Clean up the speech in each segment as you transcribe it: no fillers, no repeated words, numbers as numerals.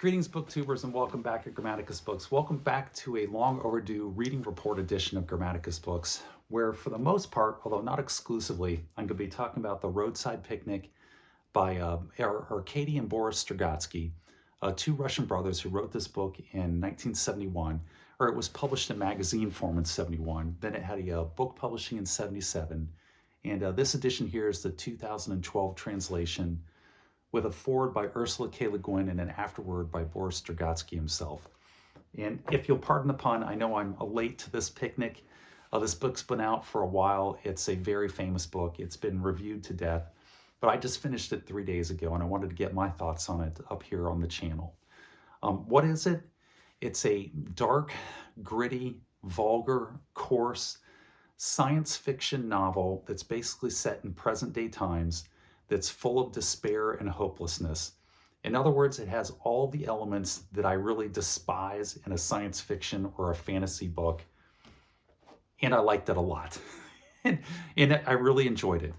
Greetings, booktubers, and welcome back to Grammaticus Books. Welcome back to a long overdue reading report edition of Grammaticus Books, where for the most part, although not exclusively, I'm going to be talking about the Roadside Picnic by Arkady and Boris Strugatsky, two Russian brothers who wrote this book in 1971, or it was published in magazine form in 71. Then it had a book publishing in 77. And this edition here is the 2012 translation with a foreword by Ursula K. Guin and an afterword by Boris Strugatsky himself. And if you'll pardon the pun, I know I'm late to this picnic. This book's been out for a while. It's a very famous book. It's been reviewed to death, but I just finished it 3 days ago and I wanted to get my thoughts on it up here on the channel. What is it? It's a dark, gritty, vulgar, coarse science fiction novel that's basically set in present day times, that's full of despair and hopelessness. In other words, it has all the elements that I really despise in a science fiction or a fantasy book, and I liked it a lot. and I really enjoyed it.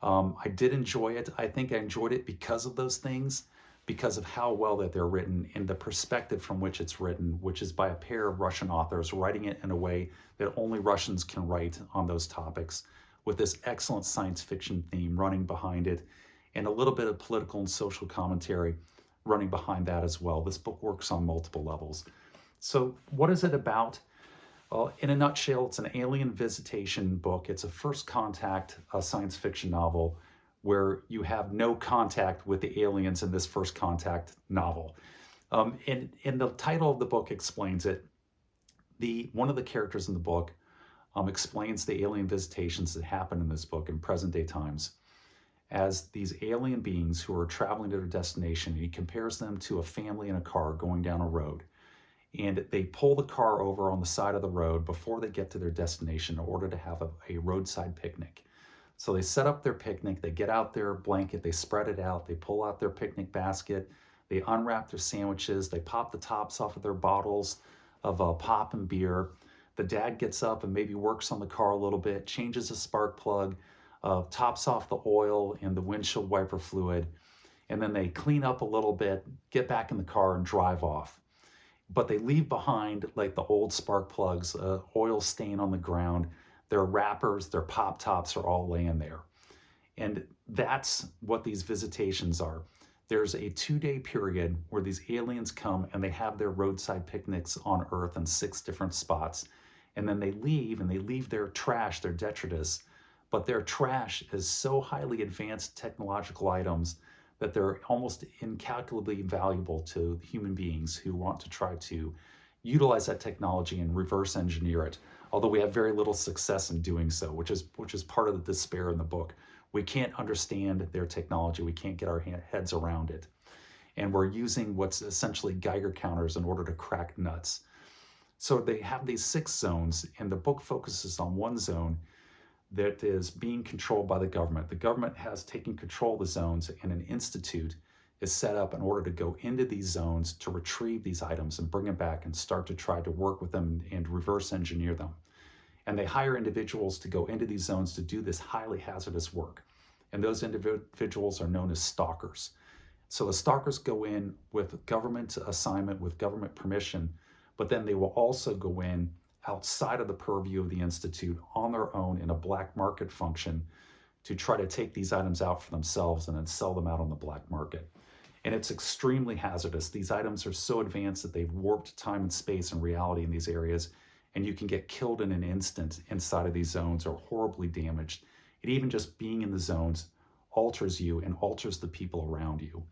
I did enjoy it. I think I enjoyed it because of those things, because of how well that they're written and the perspective from which it's written, which is by a pair of Russian authors writing it in a way that only Russians can write on those topics, with this excellent science fiction theme running behind it and a little bit of political and social commentary running behind that as well. This book works on multiple levels. So what is it about? In a nutshell, it's an alien visitation book. It's a first contact science fiction novel where you have no contact with the aliens in this first contact novel. And the title of the book explains it. One of the characters in the book explains the alien visitations that happen in this book in present day times as these alien beings who are traveling to their destination. He compares them to a family in a car going down a road. And they pull the car over on the side of the road before they get to their destination in order to have a roadside picnic. So they set up their picnic, they get out their blanket, they spread it out, they pull out their picnic basket, they unwrap their sandwiches, they pop the tops off of their bottles of pop and beer. The dad gets up and maybe works on the car a little bit, changes a spark plug, tops off the oil and the windshield wiper fluid, and then they clean up a little bit, get back in the car and drive off. But they leave behind like the old spark plugs, oil stain on the ground, their wrappers, their pop tops are all laying there. And that's what these visitations are. There's a 2-day period where these aliens come and they have their roadside picnics on Earth in 6 different spots. And then they leave their trash, their detritus, but their trash is so highly advanced technological items that they're almost incalculably valuable to human beings who want to try to utilize that technology and reverse engineer it. Although we have very little success in doing so, which is part of the despair in the book. We can't understand their technology. We can't get our heads around it. And we're using what's essentially Geiger counters in order to crack nuts. So they have these 6 zones, and the book focuses on one zone that is being controlled by the government. The government has taken control of the zones, and an institute is set up in order to go into these zones to retrieve these items and bring them back and start to try to work with them and reverse engineer them. And they hire individuals to go into these zones to do this highly hazardous work. And those individuals are known as stalkers. So the stalkers go in with government assignment, with government permission, but then they will also go in outside of the purview of the Institute on their own in a black market function to try to take these items out for themselves and then sell them out on the black market. And it's extremely hazardous. These items are so advanced that they've warped time and space and reality in these areas, and you can get killed in an instant inside of these zones or horribly damaged. And even just being in the zones alters you and alters the people around you.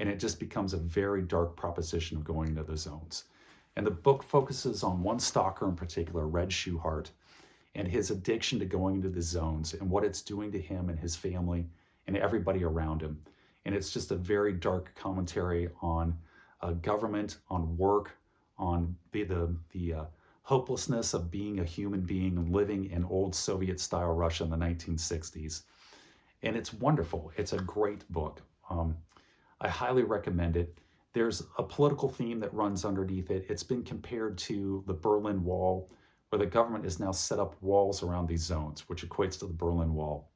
And it just becomes a very dark proposition of going into the zones. And the book focuses on one stalker in particular, Red Shoeheart, and his addiction to going into the zones and what it's doing to him and his family and everybody around him. And it's just a very dark commentary on government, on work, on the hopelessness of being a human being and living in old Soviet-style Russia in the 1960s. And it's wonderful. It's a great book. I highly recommend it. There's a political theme that runs underneath it. It's been compared to the Berlin Wall, where the government has now set up walls around these zones, which equates to the Berlin Wall.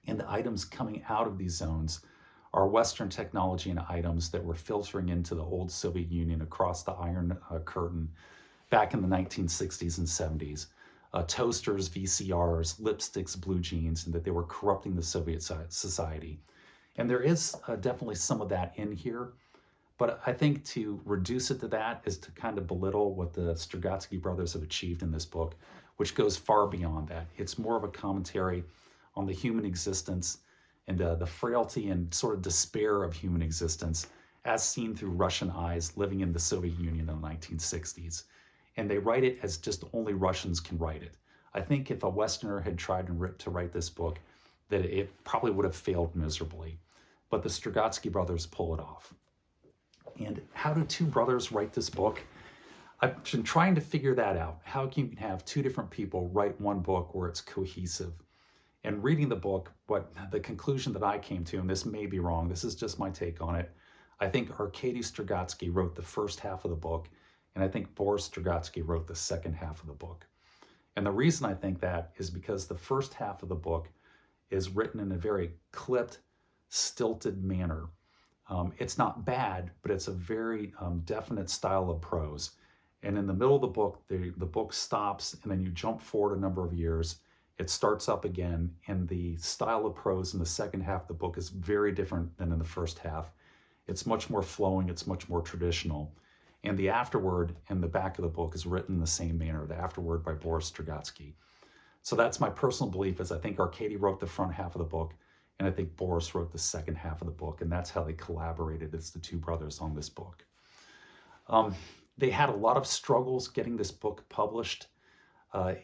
And the items coming out of these zones are Western technology and items that were filtering into the old Soviet Union across the Iron Curtain back in the 1960s and 70s. Toasters, VCRs, lipsticks, blue jeans, and that they were corrupting the Soviet society. And there is definitely some of that in here, but I think to reduce it to that is to kind of belittle what the Strugatsky brothers have achieved in this book, which goes far beyond that. It's more of a commentary on the human existence and the frailty and sort of despair of human existence as seen through Russian eyes living in the Soviet Union in the 1960s. And they write it as just only Russians can write it. I think if a Westerner had tried to write this book, that it probably would have failed miserably. But the Strugatsky brothers pull it off. And how do two brothers write this book? I've been trying to figure that out. How can you have two different people write one book where it's cohesive? And reading the book, what the conclusion that I came to, and this may be wrong, this is just my take on it, I think Arkady Strugatsky wrote the first half of the book, and I think Boris Strugatsky wrote the second half of the book. And the reason I think that is because the first half of the book is written in a very clipped, stilted manner. It's not bad, but it's a very definite style of prose. And in the middle of the book, the book stops, and then you jump forward a number of years. It starts up again, and the style of prose in the second half of the book is very different than in the first half. It's much more flowing, it's much more traditional. And the afterword in the back of the book is written in the same manner, the afterword by Boris Strugatsky. So that's my personal belief, is I think Arkady wrote the front half of the book, and I think Boris wrote the second half of the book, and that's how they collaborated as the two brothers on this book. They had a lot of struggles getting this book published.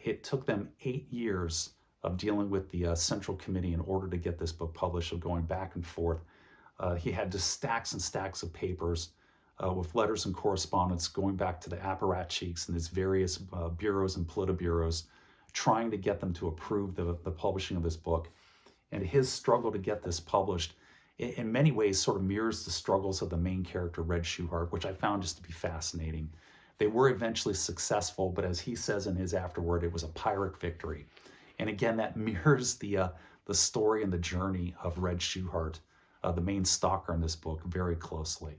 It took them 8 years of dealing with the Central Committee in order to get this book published, of going back and forth. He had just stacks and stacks of papers with letters and correspondence going back to the apparatchiks and his various bureaus and politburos, trying to get them to approve the publishing of this book. And his struggle to get this published in many ways sort of mirrors the struggles of the main character, Red Shoeheart, which I found just to be fascinating. They were eventually successful, but as he says in his afterword, it was a Pyrrhic victory. And again, that mirrors the story and the journey of Red Shoeheart, the main stalker in this book, very closely.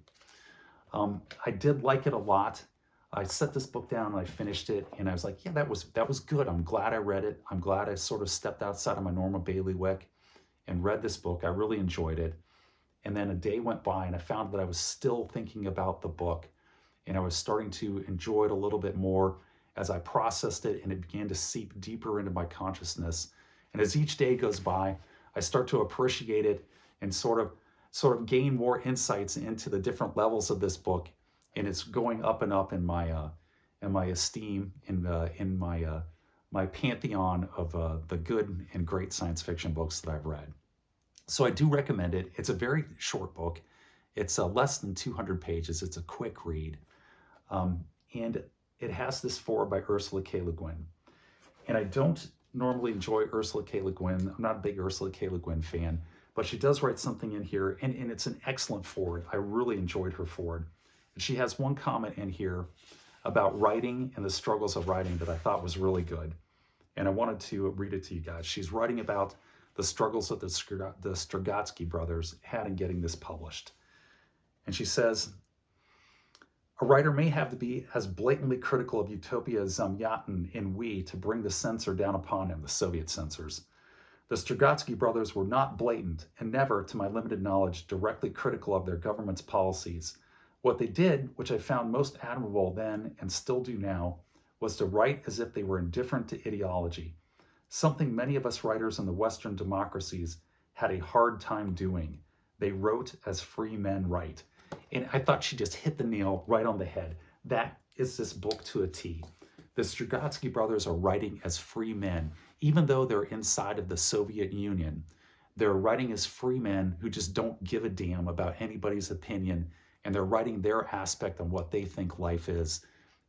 I did like it a lot. I set this book down and I finished it, and I was like, yeah, that was good. I'm glad I read it. I'm glad I sort of stepped outside of my normal bailiwick and read this book. I really enjoyed it. And then a day went by and I found that I was still thinking about the book, and I was starting to enjoy it a little bit more as I processed it, and it began to seep deeper into my consciousness. And as each day goes by, I start to appreciate it and sort of gain more insights into the different levels of this book. And it's going up and up in my esteem, in my pantheon of the good and great science fiction books that I've read. So I do recommend it. It's a very short book. It's less than 200 pages. It's a quick read. And it has this foreword by Ursula K. Le Guin. And I don't normally enjoy Ursula K. Le Guin. I'm not a big Ursula K. Le Guin fan, but she does write something in here, and it's an excellent foreword. I really enjoyed her foreword. And she has one comment in here about writing and the struggles of writing that I thought was really good. And I wanted to read it to you guys. She's writing about the struggles that the Strugatsky brothers had in getting this published. And she says, a writer may have to be as blatantly critical of Utopia as Zamyatin in We to bring the censor down upon him, the Soviet censors. The Strugatsky brothers were not blatant and never, to my limited knowledge, directly critical of their government's policies. What they did, which I found most admirable then and still do now, was to write as if they were indifferent to ideology, something many of us writers in the Western democracies had a hard time doing. They wrote as free men write. And I thought she just hit the nail right on the head. That is this book to a T. The Strugatsky brothers are writing as free men. Even though they're inside of the Soviet Union, they're writing as free men who just don't give a damn about anybody's opinion, and they're writing their aspect on what they think life is,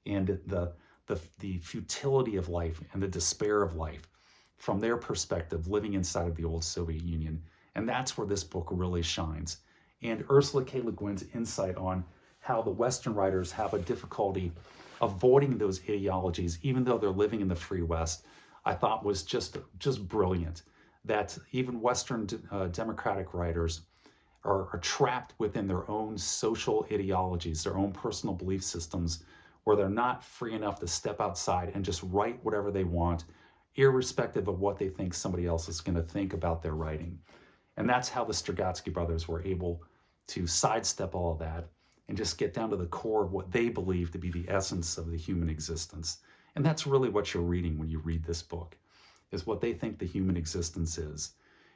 and the futility of life and the despair of life from their perspective, living inside of the old Soviet Union. And that's where this book really shines. And Ursula K. Le Guin's insight on how the Western writers have a difficulty avoiding those ideologies, even though they're living in the free West, I thought was just brilliant. That even Western democratic writers are trapped within their own social ideologies, their own personal belief systems, where they're not free enough to step outside and just write whatever they want, irrespective of what they think somebody else is going to think about their writing. And that's how the Strugatsky brothers were able to sidestep all of that and just get down to the core of what they believe to be the essence of the human existence. And that's really what you're reading when you read this book, is what they think the human existence is.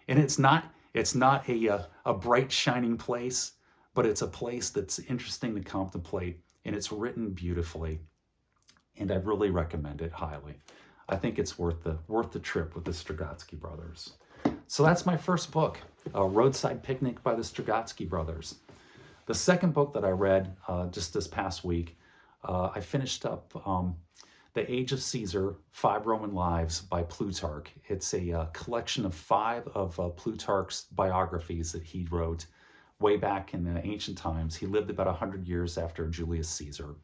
And it's not a bright, shining place, but it's a place that's interesting to contemplate, and it's written beautifully. And I really recommend it highly. I think it's worth the trip with the Strugatsky brothers. So that's my first book, Roadside Picnic by the Strugatsky brothers. The second book that I read just this past week, I finished up The Age of Caesar, 5 Roman Lives by Plutarch. It's a collection of 5 of Plutarch's biographies that he wrote way back in the ancient times. He lived about 100 years after Julius Caesar,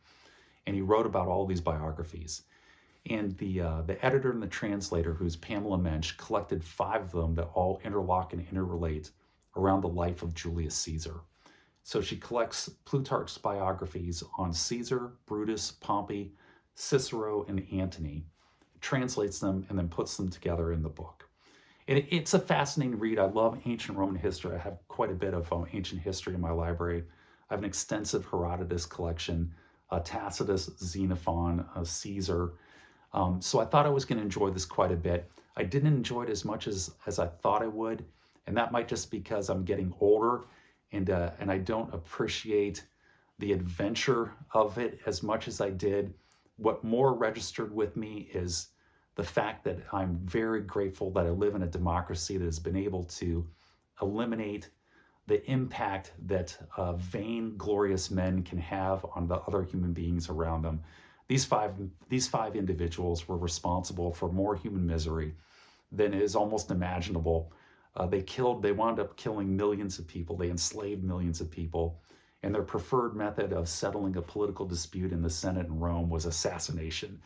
and he wrote about all these biographies. And the editor and the translator, who's Pamela Mensch, collected 5 of them that all interlock and interrelate around the life of Julius Caesar. So she collects Plutarch's biographies on Caesar, Brutus, Pompey, Cicero, and Antony, translates them, and then puts them together in the book. And it's a fascinating read. I love ancient Roman history. I have quite a bit of ancient history in my library. I have an extensive Herodotus collection, Tacitus, Xenophon, Caesar. So I thought I was going to enjoy this quite a bit. I didn't enjoy it as much as I thought I would, and that might just because I'm getting older and I don't appreciate the adventure of it as much as I did. What more registered with me is the fact that I'm very grateful that I live in a democracy that has been able to eliminate the impact that vain, glorious men can have on the other human beings around them. These five individuals were responsible for more human misery than is almost imaginable. They wound up killing millions of people. They enslaved millions of people. And their preferred method of settling a political dispute in the Senate in Rome was assassination.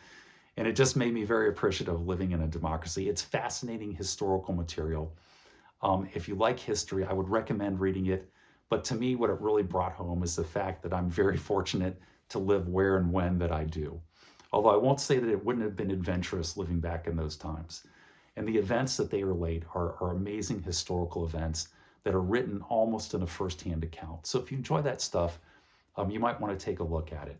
And it just made me very appreciative of living in a democracy. It's fascinating historical material. If you like history, I would recommend reading it. But to me, what it really brought home is the fact that I'm very fortunate to live where and when that I do. Although I won't say that it wouldn't have been adventurous living back in those times. And the events that they relate are amazing historical events that are written almost in a first-hand account. So if you enjoy that stuff, you might want to take a look at it.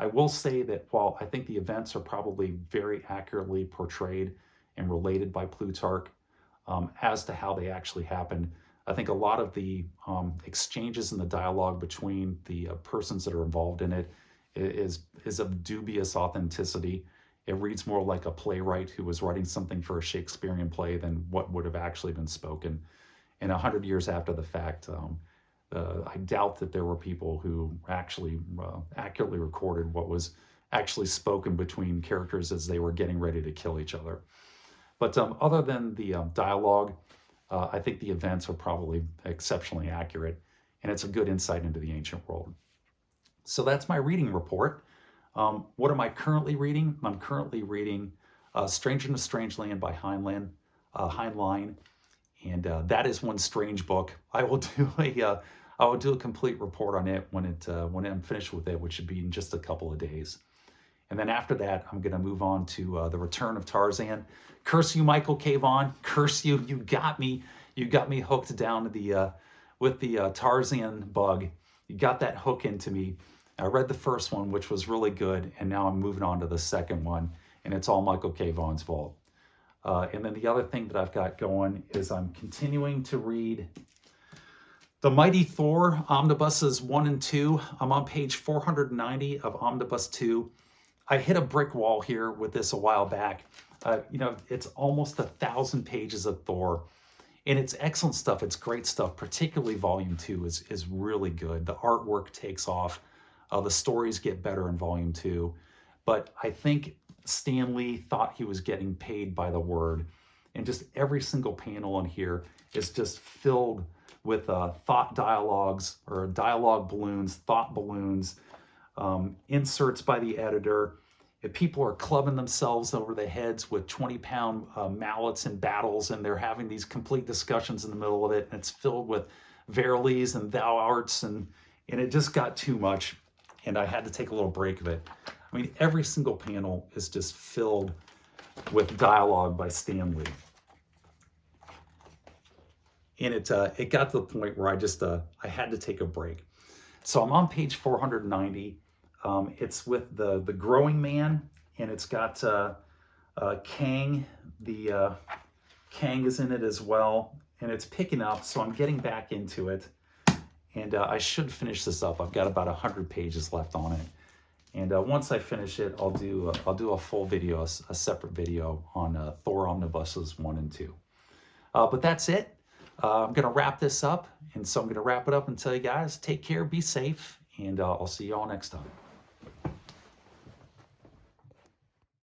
I will say that while I think the events are probably very accurately portrayed and related by Plutarch as to how they actually happened, I think a lot of the exchanges and the dialogue between the persons that are involved in it is of dubious authenticity. It reads more like a playwright who was writing something for a Shakespearean play than what would have actually been spoken. And 100 years after the fact, I doubt that there were people who actually accurately recorded what was actually spoken between characters as they were getting ready to kill each other. But other than the dialogue, I think the events are probably exceptionally accurate, and it's a good insight into the ancient world. So that's my reading report. What am I currently reading? I'm currently reading Stranger in a Strange Land by Heinlein, and that is one strange book. I will do a complete report on it when I'm finished with it, which should be in just a couple of days. And then after that, I'm going to move on to The Return of Tarzan. Curse you, Michael K. Vaughan. Curse you. You got me hooked down to with the Tarzan bug. You got that hook into me. I read the first one, which was really good, and now I'm moving on to the second one, and it's all Michael K. Vaughan's fault. And then the other thing that I've got going is I'm continuing to read The Mighty Thor Omnibuses 1 and 2. I'm on page 490 of Omnibus 2. I hit a brick wall here with this a while back. It's almost 1,000 pages of Thor, and it's excellent stuff. It's great stuff. Particularly Volume 2 is really good. The artwork takes off. The stories get better in Volume 2. But I think Stan Lee thought he was getting paid by the word. And just every single panel in here is just filled with thought dialogues or dialogue balloons, thought balloons, inserts by the editor. If people are clubbing themselves over the heads with 20-pound mallets and battles, and they're having these complete discussions in the middle of it, and it's filled with verilies and thou arts, and it just got too much, and I had to take a little break of it. I mean, every single panel is just filled with dialogue by Stan Lee. And it got to the point where I had to take a break. So I'm on page 490. It's with the growing man, and it's got Kang. Kang is in it as well, and it's picking up. So I'm getting back into it, and I should finish this up. I've got about 100 pages left on it, and once I finish it, I'll do a full video, a separate video on Thor Omnibuses 1 and 2. But that's it. I'm going to wrap this up, and so I'm going to wrap it up and tell you guys, take care, be safe, and I'll see you all next time.